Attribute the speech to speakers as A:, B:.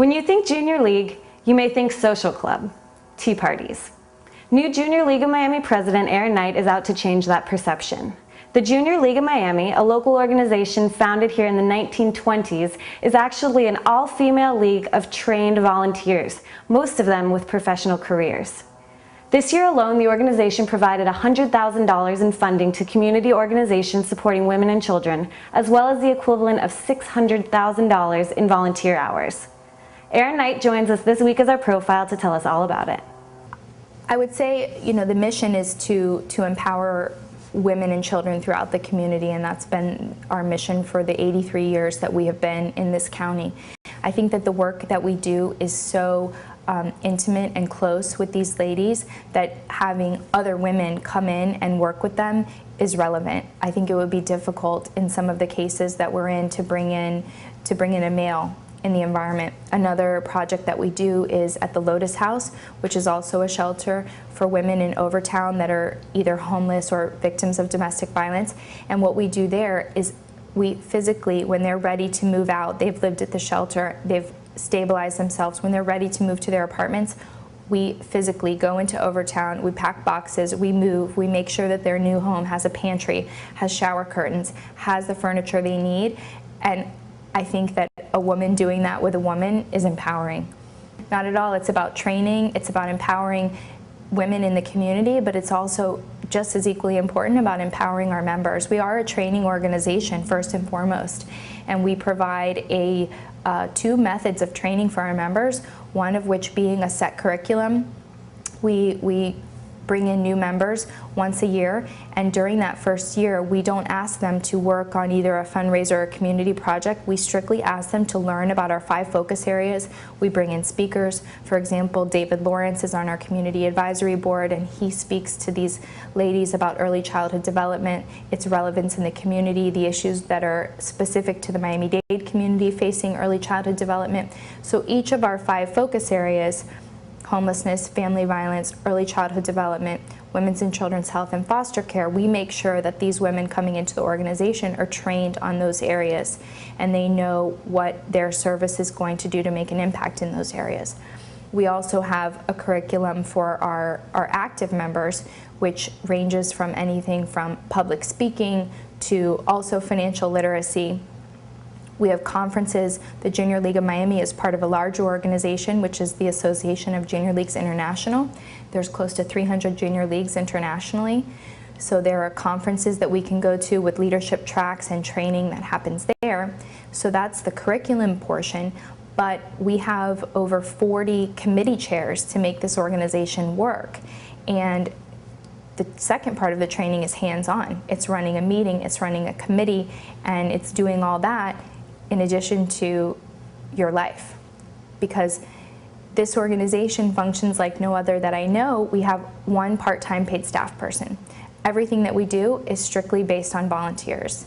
A: When you think Junior League, you may think social club, tea parties. New Junior League of Miami president Erin Knight is out to change that perception. The Junior League of Miami, a local organization founded here in the 1920s, is actually an all-female league of trained volunteers, most of them with professional careers. This year alone, the organization provided $100,000 in funding to community organizations supporting women and children, as well as the equivalent of $600,000 in volunteer hours. Erin Knight joins us this week as our profile to tell us all about it.
B: I would say, the mission is to empower women and children throughout the community, and that's been our mission for the 83 years that we have been in this county. I think that the work that we do is so intimate and close with these ladies that having other women come in and work with them is relevant. I think it would be difficult in some of the cases that we're in to bring in a male in the environment. Another project that we do is at the Lotus House, which is also a shelter for women in Overtown that are either homeless or victims of domestic violence. And what we do there is we physically, when they're ready to move out, they've lived at the shelter, they've stabilized themselves, when they're ready to move to their apartments, we physically go into Overtown, we pack boxes, we move, we make sure that their new home has a pantry, has shower curtains, has the furniture they need. And I think that a woman doing that with a woman is empowering. Not at all. It's about training. It's about empowering women in the community, but it's also just as equally important about empowering our members. We are a training organization first and foremost, and we provide two methods of training for our members, one of which being a set curriculum. We bring in new members once a year, and during that first year we don't ask them to work on either a fundraiser or a community project. We strictly ask them to learn about our 5 focus areas. We bring in speakers. For example, David Lawrence is on our community advisory board, and he speaks to these ladies about early childhood development, its relevance in the community, the issues that are specific to the Miami-Dade community facing early childhood development. So each of our 5 focus areas, homelessness, family violence, early childhood development, women's and children's health, and foster care, we make sure that these women coming into the organization are trained on those areas and they know what their service is going to do to make an impact in those areas. We also have a curriculum for our active members, which ranges from anything from public speaking to also financial literacy. We have conferences. The Junior League of Miami is part of a larger organization, which is the Association of Junior Leagues International. There's close to 300 junior leagues internationally. So there are conferences that we can go to with leadership tracks and training that happens there. So that's the curriculum portion. But we have over 40 committee chairs to make this organization work. And the second part of the training is hands-on. It's running a meeting, it's running a committee, and it's doing all that in addition to your life. Because this organization functions like no other that I know. We have 1 part-time paid staff person. Everything that we do is strictly based on volunteers.